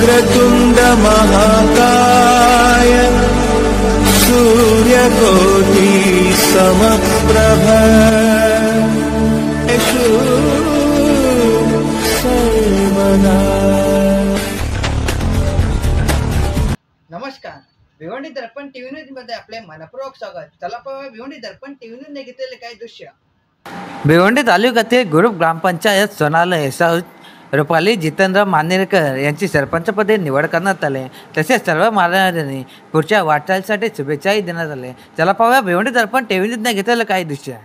वक्रतुंड महाकाय सूर्यकोटि समप्रभ सर्वदा। नमस्कार, भिवंडी दर्पण टीव्ही न्यूज मध्ये आपले मनपूर्वक स्वागत। चला पाहूया भिवंडी दर्पण टीव्ही न्यूज ने घेतलेले काही दृश्य। भिवंडी तालुक्यातील गुरुप ग्रामपंचायत सोनाले रुपाली जितेंद्र मानेरकर यांची सरपंचपदी निवड करण्यात आली। तसेच सर्व महाराजांनी पुढच्या वाटचालीसाठी शुभेच्छाही देण्यात आल्या। चला पाहूया भिवंडी दर्पण टीव्ही न्यूज ने घेतलेले काही दृश्य।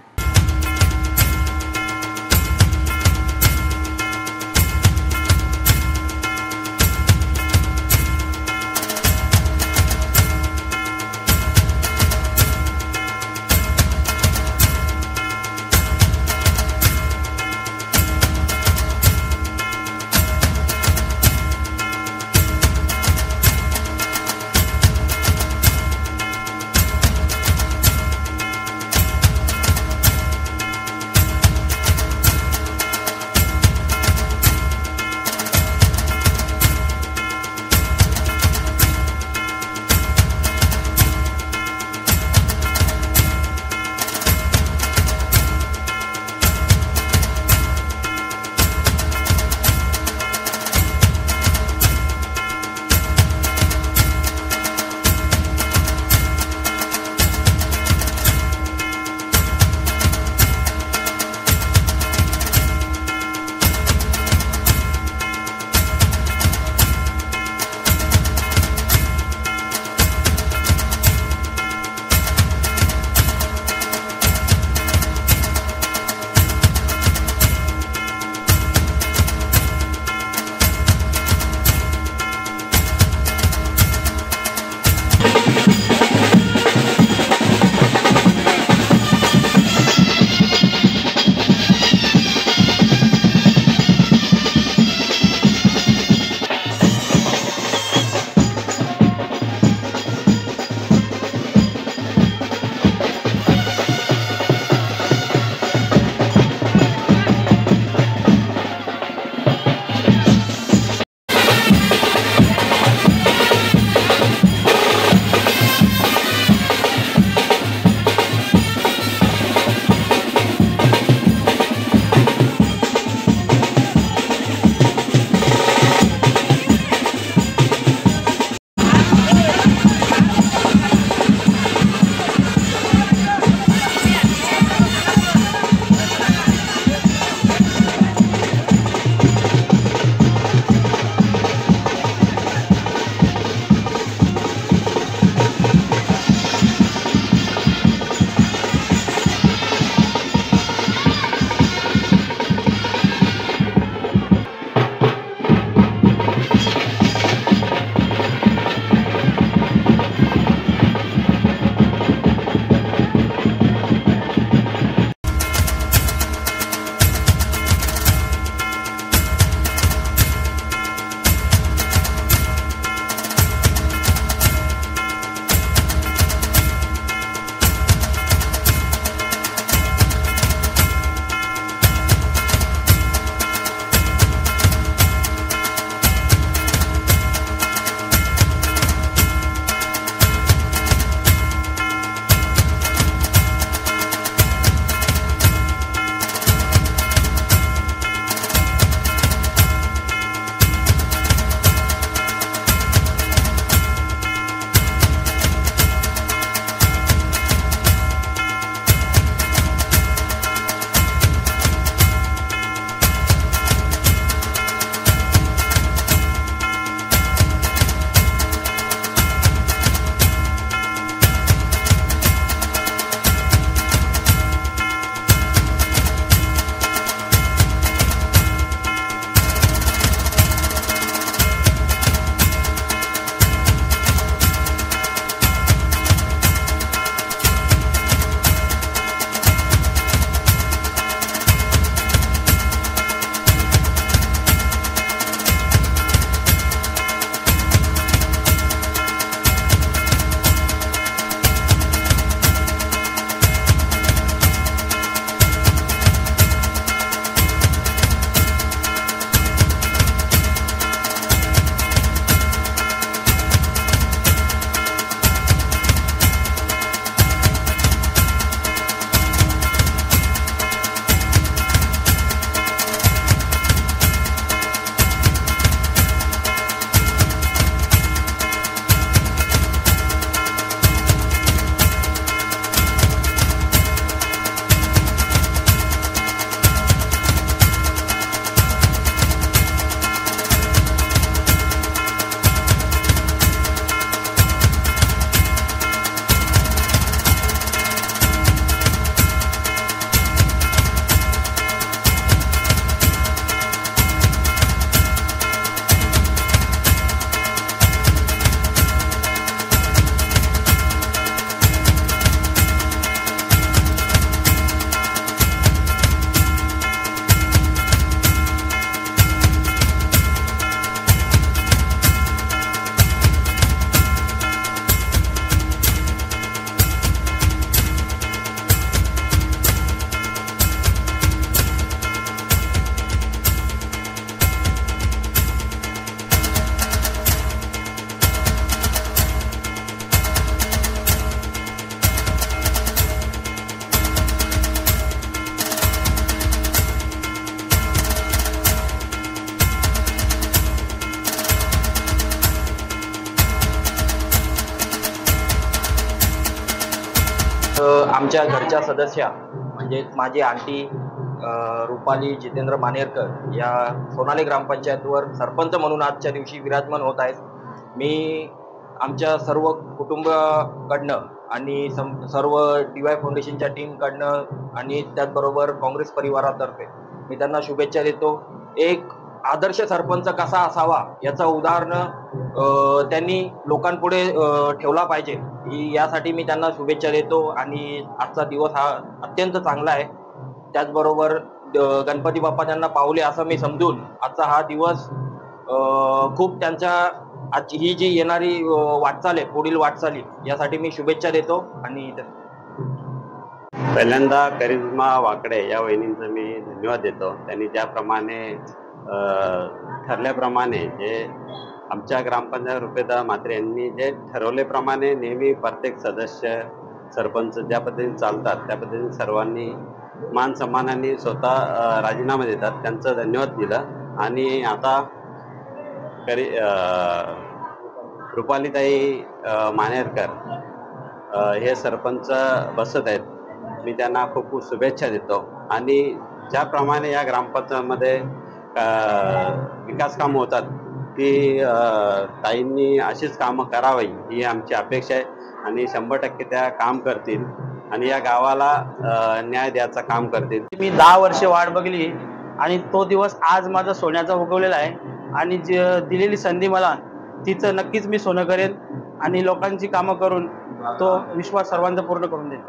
आमच्या घरच्या सदस्या म्हणजे माझी आंटी रुपाली जितेंद्र मानेरकर या सोनाली ग्रामपंचायतवर सरपंच म्हणून आजच्या दिवशी विराजमान होत आहेत. मी आमच्या सर्व कुटुंबाकडनं आणि सर्व DY फाउंडेशनच्या टीमकडनं आणि त्याचबरोबर काँग्रेस परिवारातर्फे मी त्यांना शुभेच्छा देतो. एक आदर्श सरपंच कसा असावा याचं उदाहरण त्यांनी लोकांपुढे ठेवला पाहिजे यासाठी मी त्यांना शुभेच्छा देतो. आणि आजचा दिवस हा अत्यंत चांगला आहे. त्याचबरोबर गणपती बाप्पा त्यांना पावले असं मी समजून आजचा हा दिवस खूप त्यांच्या आज ही जी येणारी वाटचाल आहे पुढील वाटचाली यासाठी मी शुभेच्छा देतो. आणि पहिल्यांदा करिश्मा वाकडे या वहिनींचं मी धन्यवाद देतो. त्यांनी ज्याप्रमाणे ठरल्याप्रमाणे जे आमच्या ग्रामपंचायत रुपेदा म्हात्रे यांनी जे ठरवल्याप्रमाणे नेहमी प्रत्येक सदस्य सरपंच ज्या पद्धतीने चालतात त्या पद्धतीने सर्वांनी मान सन्मानाने स्वतः राजीनामा देतात, त्यांचं धन्यवाद दिलं. आणि आता रुपालीताई मानेरकर हे सरपंच बसत आहेत. मी त्यांना खूप खूप शुभेच्छा देतो. आणि ज्याप्रमाणे या ग्रामपंचायतमध्ये विकास कामं होतात ती ताईंनी अशीच कामं करावी ही आमची अपेक्षा आहे. आणि 100% त्या काम करतील आणि या गावाला न्याय द्यायचं काम करतील. मी 10 वर्षे वाट बघली आणि तो दिवस आज माझा सोन्याचा उगवलेला आहे. आणि दिलेली संधी मला तिचं नक्कीच मी सोनं करेन आणि लोकांची कामं करून तो विश्वास सर्वांचा पूर्ण करून देईल.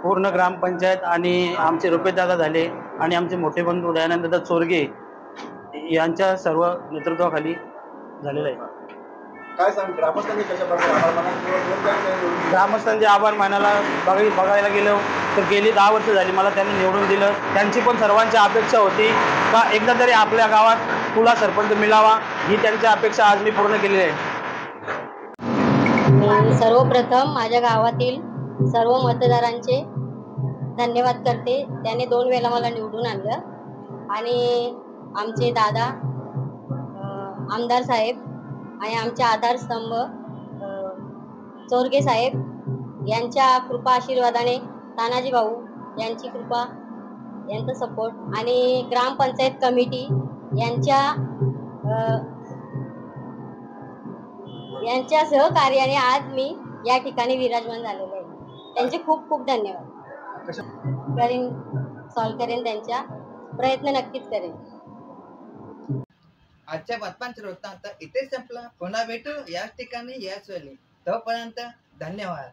पूर्ण ग्रामपंचायत आणि आमचे रुपेदादा झाले आणि आमचे मोठे बंधू दयानंददादा चोरगे यांच्या सर्व नेतृत्वाखाली झालेलं आहे. काय सांग ग्रामस्थांनी कशा प्रकारे ग्रामस्थांचे आभार मानायला बघायला गेलो तर गेली 10 वर्ष झाली मला त्यांनी निवडून दिलं. त्यांची पण सर्वांची अपेक्षा होती का एकदा तरी आपल्या गावात तुला सरपंच मिळावा, ही त्यांची अपेक्षा आज मी पूर्ण केलेली आहे. सर्वप्रथम माझ्या गावातील सर्व मतदारांचे धन्यवाद करते. त्याने 2 वेळा मला निवडून आणलं. आणि आमचे दादा आमदार साहेब आणि आमचे आधारस्तंभ चोरगे साहेब यांच्या कृपा आशीर्वादाने, तानाजी भाऊ यांची कृपा, यांचा सपोर्ट आणि ग्रामपंचायत कमिटी यांच्या सहकार्याने आज मी या ठिकाणी विराजमान झालेले आहे. त्यांचे खूप खूप धन्यवाद. करेन, सॉल्व करेन, त्यांच्या प्रयत्न नक्कीच करेन. आजच्या बातम्यांचा वृत्तांत इथे संपला. पुन्हा भेटू याच ठिकाणी याच वेळी. तोपर्यंत धन्यवाद.